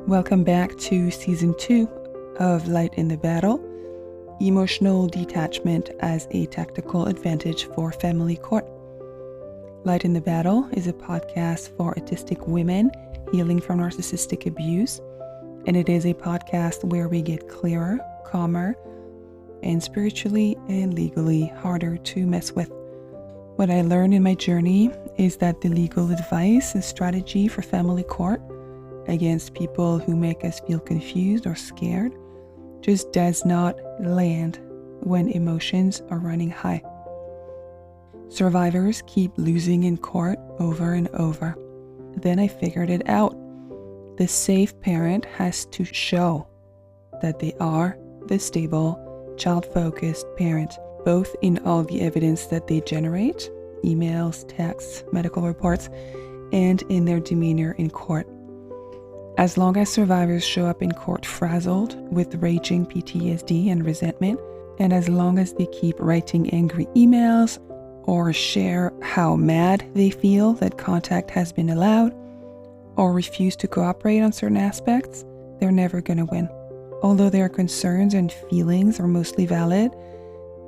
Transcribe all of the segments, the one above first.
Welcome back to Season 2 of Light in the Battle, Emotional Detachment as a Tactical Advantage for Family Court. Light in the Battle is a podcast for autistic women healing from narcissistic abuse, and it is a podcast where we get clearer, calmer, and spiritually and legally harder to mess with. What I learned in my journey is that the legal advice and strategy for family court against people who make us feel confused or scared just does not land when emotions are running high. Survivors keep losing in court over and over. Then I figured it out. The safe parent has to show that they are the stable, child-focused parent, both in all the evidence that they generate, emails, texts, medical reports, and in their demeanor in court. As long as survivors show up in court frazzled with raging PTSD and resentment, and as long as they keep writing angry emails or share how mad they feel that contact has been allowed, or refuse to cooperate on certain aspects, they're never going to win. Although their concerns and feelings are mostly valid,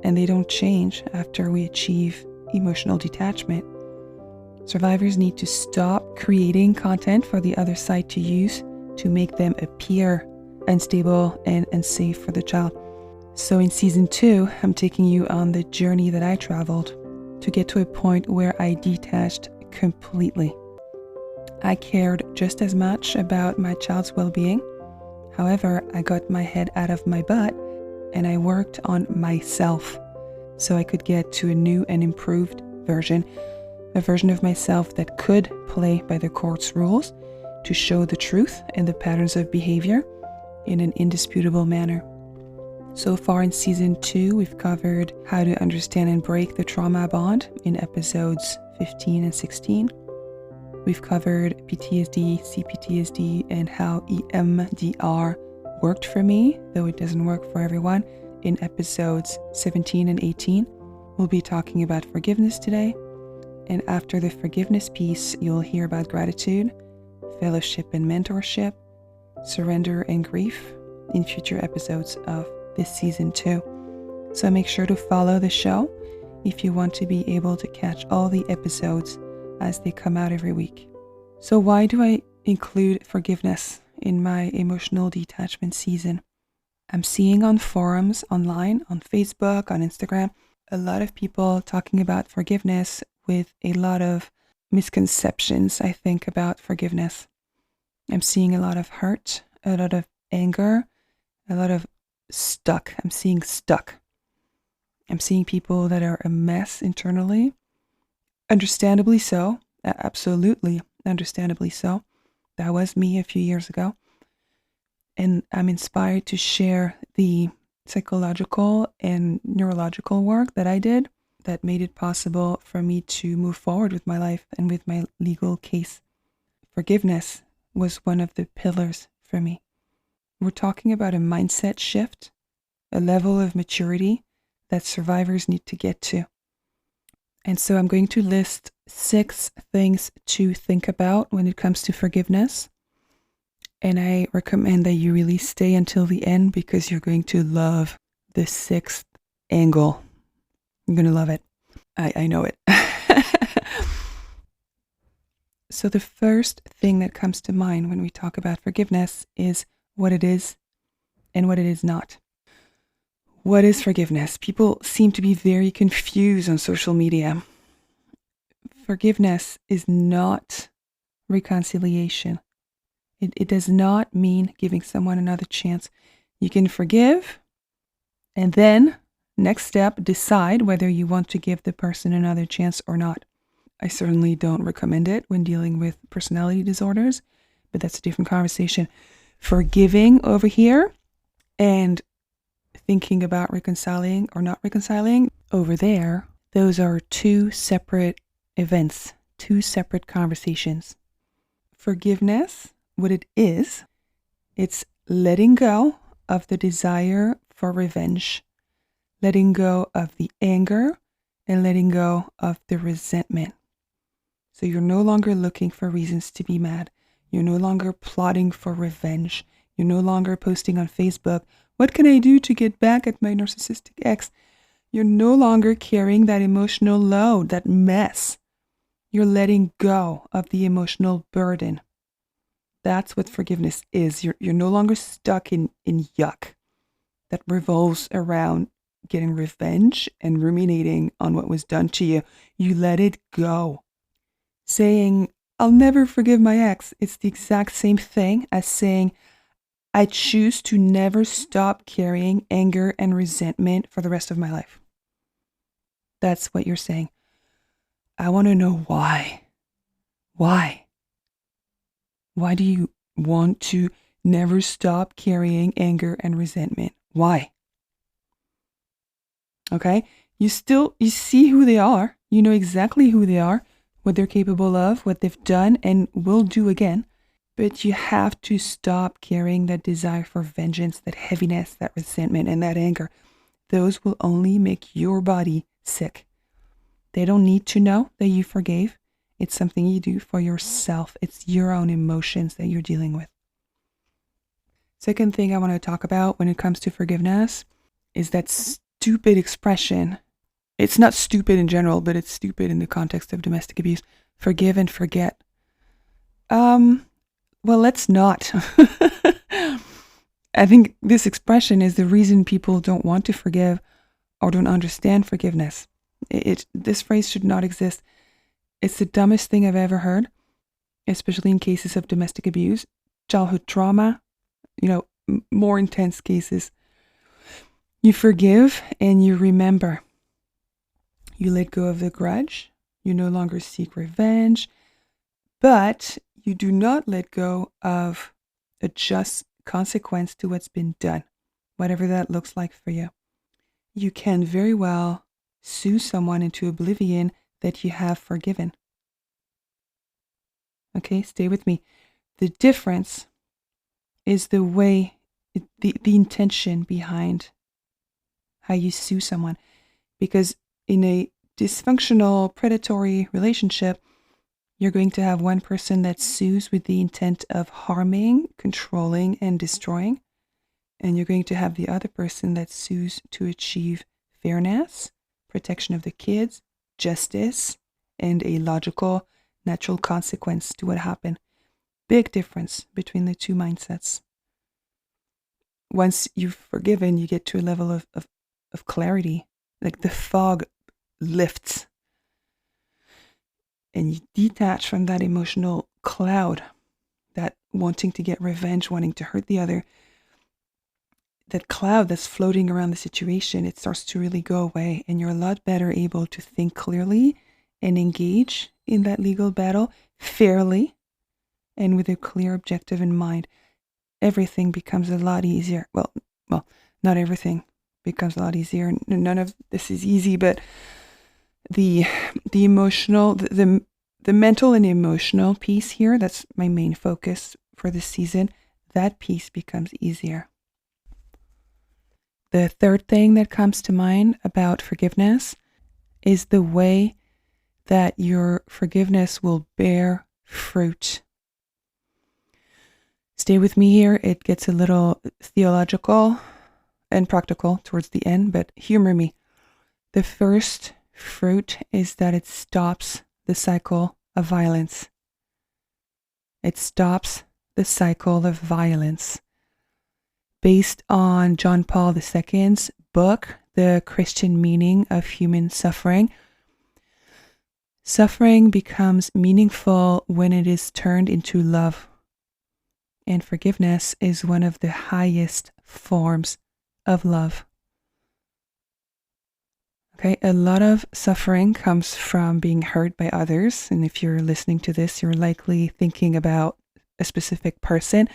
and they don't change after we achieve emotional detachment, survivors need to stop creating content for the other side to use to make them appear unstable and unsafe for the child. So in Season 2, I'm taking you on the journey that I traveled to get to a point where I detached completely. I cared just as much about my child's well-being. However, I got my head out of my butt and I worked on myself so I could get to a new and improved version, a version of myself that could play by the court's rules to show the truth and the patterns of behavior in an indisputable manner. So far in Season 2, we've covered how to understand and break the trauma bond in episodes 15 and 16. We've covered PTSD, CPTSD, and how EMDR worked for me, though it doesn't work for everyone, in episodes 17 and 18. We'll be talking about forgiveness today, and after the forgiveness piece, you'll hear about gratitude, fellowship and mentorship, surrender and grief in future episodes of this Season 2. So make sure to follow the show if you want to be able to catch all the episodes as they come out every week. So why do I include forgiveness in my emotional detachment season? I'm seeing on forums, online, on Facebook, on Instagram, a lot of people talking about forgiveness with a lot of misconceptions, I think, about forgiveness. I'm seeing a lot of hurt, a lot of anger, a lot of stuck. I'm seeing stuck. I'm seeing people that are a mess internally. Understandably so. Absolutely understandably so. That was me a few years ago. And I'm inspired to share the psychological and neurological work that I did that made it possible for me to move forward with my life and with my legal case. Forgiveness was one of the pillars for me. We're talking about a mindset shift, a level of maturity that survivors need to get to. And so I'm going to list 6 things to think about when it comes to forgiveness. And I recommend that you really stay until the end because you're going to love the 6th angle. You're going to love it. I know it. So the first thing that comes to mind when we talk about forgiveness is what it is and what it is not. What is forgiveness? People seem to be very confused on social media. Forgiveness is not reconciliation. It does not mean giving someone another chance. You can forgive and then, next step, decide whether you want to give the person another chance or not. I certainly don't recommend it when dealing with personality disorders, but that's a different conversation. Forgiving over here and thinking about reconciling or not reconciling over there, those are 2 separate events, 2 separate conversations. Forgiveness, what it is, it's letting go of the desire for revenge, letting go of the anger, and letting go of the resentment. So you're no longer looking for reasons to be mad. You're no longer plotting for revenge. You're no longer posting on Facebook, what can I do to get back at my narcissistic ex? You're no longer carrying that emotional load, that mess. You're letting go of the emotional burden. That's what forgiveness is. You're no longer stuck in yuck that revolves around getting revenge and ruminating on what was done to you. You let it go. Saying, I'll never forgive my ex, it's the exact same thing as saying, I choose to never stop carrying anger and resentment for the rest of my life. That's what you're saying. I want to know why. Why? Why do you want to never stop carrying anger and resentment? Why? Okay? You see who they are. You know exactly who they are, what they're capable of, what they've done and will do again. But you have to stop carrying that desire for vengeance, that heaviness, that resentment, and that anger. Those will only make your body sick. They don't need to know that you forgave. It's something you do for yourself. It's your own emotions that you're dealing with. Second thing I want to talk about when it comes to forgiveness is that stupid expression. It's not stupid in general, but it's stupid in the context of domestic abuse. Forgive and forget. Well, let's not. I think this expression is the reason people don't want to forgive or don't understand forgiveness. This phrase should not exist. It's the dumbest thing I've ever heard, especially in cases of domestic abuse, childhood trauma, more intense cases. You forgive and you remember. You let go of the grudge. You no longer seek revenge, but you do not let go of a just consequence to what's been done, whatever that looks like for you. You can very well sue someone into oblivion that you have forgiven. Okay, stay with me. The difference is the way, the intention behind how you sue someone. Because in a dysfunctional, predatory relationship, you're going to have one person that sues with the intent of harming, controlling, and destroying. And you're going to have the other person that sues to achieve fairness, protection of the kids, justice, and a logical, natural consequence to what happened. Big difference between the two mindsets. Once you've forgiven, you get to a level of clarity. Like the fog lifts. And you detach from that emotional cloud, that wanting to get revenge, wanting to hurt the other. That cloud that's floating around the situation, it starts to really go away. And you're a lot better able to think clearly and engage in that legal battle fairly and with a clear objective in mind. Everything becomes a lot easier. Well, not everything becomes a lot easier. None of this is easy, but the emotional, the mental and emotional piece here, that's my main focus for this season, that piece becomes easier. The third thing that comes to mind about forgiveness is the way that your forgiveness will bear fruit. Stay with me here. It gets a little theological and practical towards the end, but humor me. The first fruit is that it stops the cycle of violence. It stops the cycle of violence. Based on John Paul II's book, The Christian Meaning of Human Suffering, suffering becomes meaningful when it is turned into love. And forgiveness is one of the highest forms of love. Okay, a lot of suffering comes from being hurt by others. And if you're listening to this, you're likely thinking about a specific person.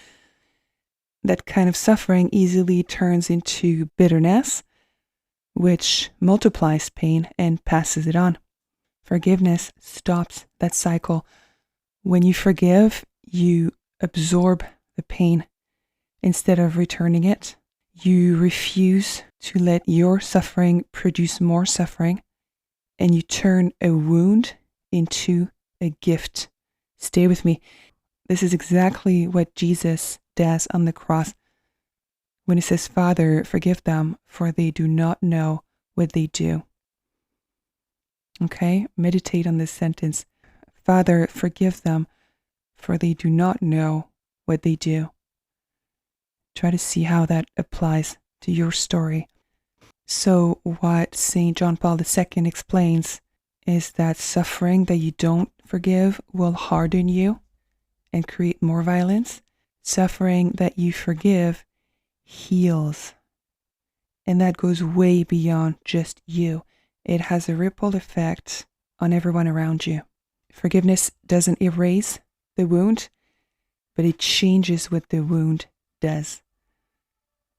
That kind of suffering easily turns into bitterness, which multiplies pain and passes it on. Forgiveness stops that cycle. When you forgive, you absorb the pain instead of returning it. You refuse to let your suffering produce more suffering, and you turn a wound into a gift. Stay with me. This is exactly what Jesus does on the cross when he says, Father, forgive them, for they do not know what they do. Okay, meditate on this sentence. Father, forgive them, for they do not know what they do. Try to see how that applies to your story. So what St. John Paul II explains is that suffering that you don't forgive will harden you and create more violence. Suffering that you forgive heals. And that goes way beyond just you. It has a ripple effect on everyone around you. Forgiveness doesn't erase the wound, but it changes what the wound does.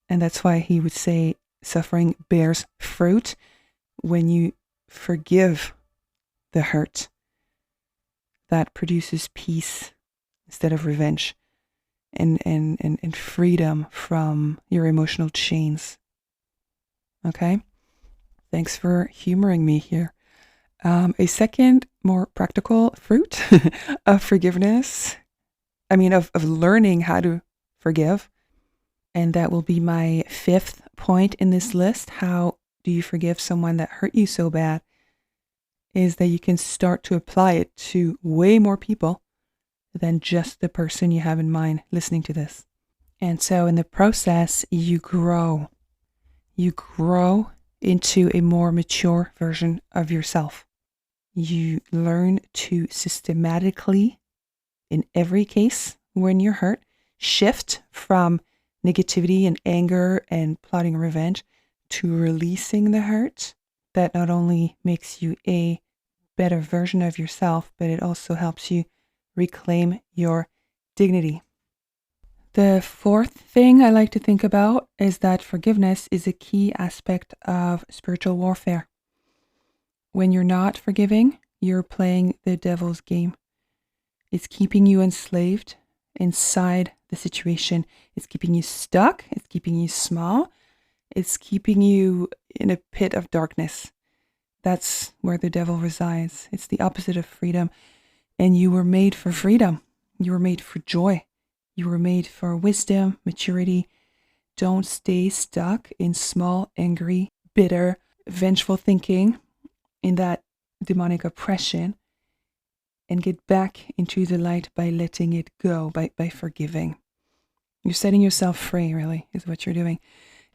And that's why he would say suffering bears fruit when you forgive the hurt. That produces peace instead of revenge and freedom from your emotional chains. Okay? Thanks for humoring me here. A second, more practical fruit of forgiveness, of learning how to forgive, and that will be my fifth point in this list. How do you forgive someone that hurt you so bad? Is that you can start to apply it to way more people than just the person you have in mind listening to this. And so in the process, you grow. You grow into a more mature version of yourself. You learn to systematically, in every case when you're hurt, shift from negativity and anger and plotting revenge to releasing the hurt. That not only makes you a better version of yourself, but it also helps you reclaim your dignity. The fourth thing I like to think about is that forgiveness is a key aspect of spiritual warfare. When you're not forgiving, you're playing the devil's game. It's keeping you enslaved inside the situation. It's keeping you stuck. It's keeping you small. It's keeping you in a pit of darkness. That's where the devil resides. It's the opposite of freedom. And you were made for freedom. You were made for joy. You were made for wisdom, maturity. Don't stay stuck in small, angry, bitter, vengeful thinking, in that demonic oppression, and get back into the light by letting it go, by forgiving. You're setting yourself free, really, is what you're doing.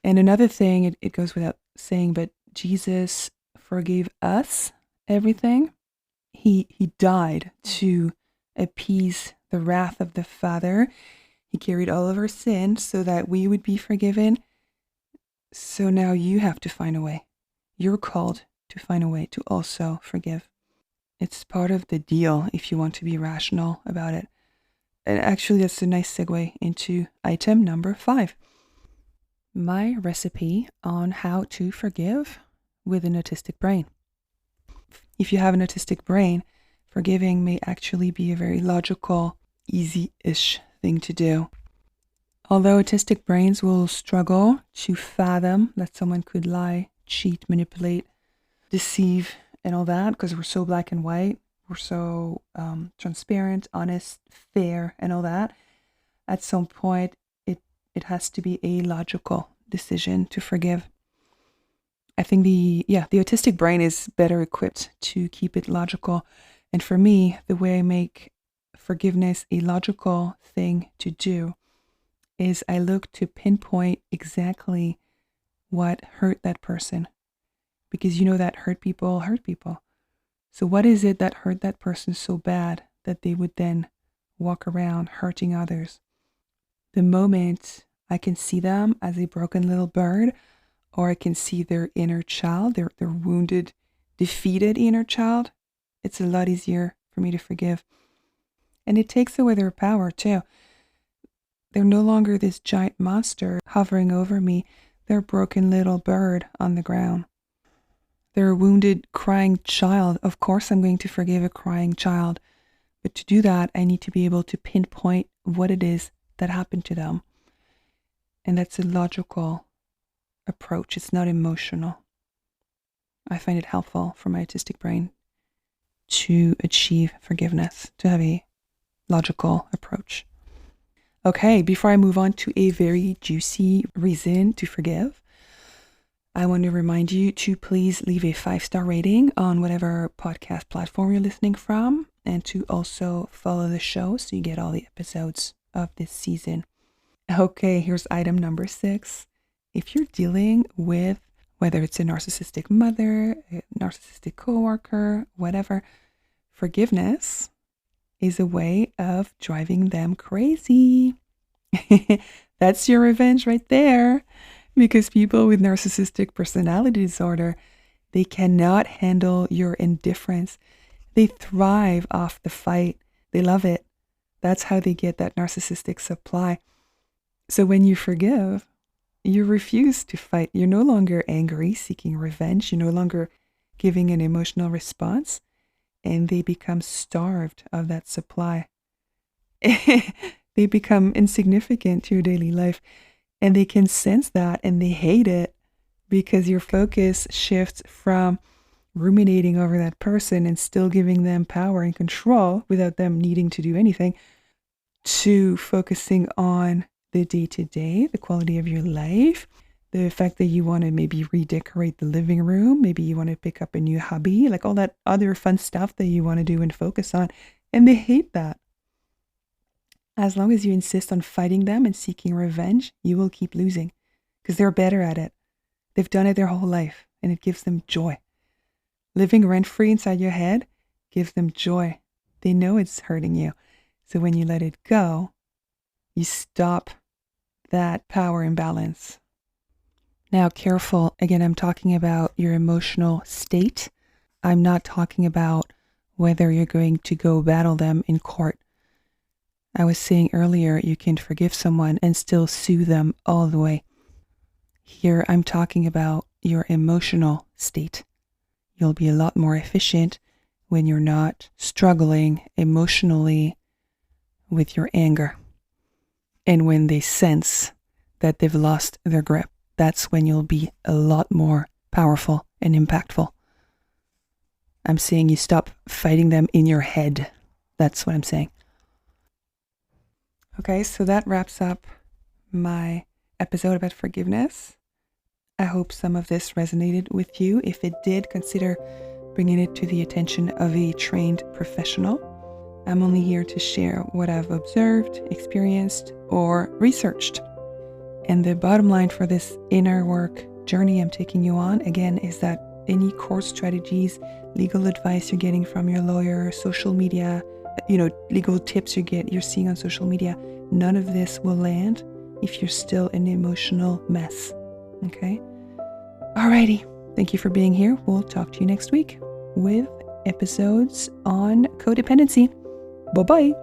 And another thing, it goes without saying, but Jesus forgave us everything. He died to appease the wrath of the Father. He carried all of our sins so that we would be forgiven. So now you have to find a way. You're called to find a way to also forgive. It's part of the deal if you want to be rational about it. And actually, that's a nice segue into item number 5. My recipe on how to forgive with an autistic brain. If you have an autistic brain, forgiving may actually be a very logical, easy-ish thing to do. Although autistic brains will struggle to fathom that someone could lie, cheat, manipulate, deceive, and all that, because we're so black and white, we're so transparent, honest, fair, and all that, at some point, it has to be a logical decision to forgive. I think the autistic brain is better equipped to keep it logical. And for me, the way I make forgiveness a logical thing to do is I look to pinpoint exactly what hurt that person. Because you know that hurt people. So what is it that hurt that person so bad that they would then walk around hurting others? The moment I can see them as a broken little bird, or I can see their inner child, their wounded, defeated inner child, it's a lot easier for me to forgive. And it takes away their power too. They're no longer this giant monster hovering over me. They're a broken little bird on the ground. They're a wounded, crying child. Of course I'm going to forgive a crying child. But to do that, I need to be able to pinpoint what it is that happened to them. And that's a logical approach. It's not emotional. I find it helpful for my autistic brain to achieve forgiveness, to have a logical approach. Okay, before I move on to a very juicy reason to forgive, I want to remind you to please leave a 5-star rating on whatever podcast platform you're listening from, and to also follow the show so you get all the episodes of this season. Okay, here's item number 6. If you're dealing with, whether it's a narcissistic mother, a narcissistic coworker, whatever, forgiveness is a way of driving them crazy. That's your revenge right there. Because people with narcissistic personality disorder, they cannot handle your indifference. They thrive off the fight. They love it. That's how they get that narcissistic supply. So when you forgive, you refuse to fight. You're no longer angry, seeking revenge. You're no longer giving an emotional response. And they become starved of that supply. They become insignificant to your daily life. And they can sense that and they hate it because your focus shifts from ruminating over that person and still giving them power and control without them needing to do anything, to focusing on the day-to-day, the quality of your life, the fact that you want to maybe redecorate the living room, maybe you want to pick up a new hobby, like all that other fun stuff that you want to do and focus on. And they hate that. As long as you insist on fighting them and seeking revenge, you will keep losing because they're better at it. They've done it their whole life and it gives them joy. Living rent-free inside your head gives them joy. They know it's hurting you. So when you let it go, you stop that power imbalance. Now, careful. Again, I'm talking about your emotional state. I'm not talking about whether you're going to go battle them in court. I was saying earlier, you can forgive someone and still sue them all the way. Here, I'm talking about your emotional state. You'll be a lot more efficient when you're not struggling emotionally with your anger. And when they sense that they've lost their grip, that's when you'll be a lot more powerful and impactful. I'm saying you stop fighting them in your head. That's what I'm saying. Okay, so that wraps up my episode about forgiveness. I hope some of this resonated with you. If it did, consider bringing it to the attention of a trained professional. I'm only here to share what I've observed, experienced, or researched. And the bottom line for this inner work journey I'm taking you on, again, is that any court strategies, legal advice you're getting from your lawyer, social media, legal tips you're seeing on social media, none of this will land if you're still in an emotional mess. Okay? Alrighty. Thank you for being here. We'll talk to you next week with episodes on codependency. Bye-bye.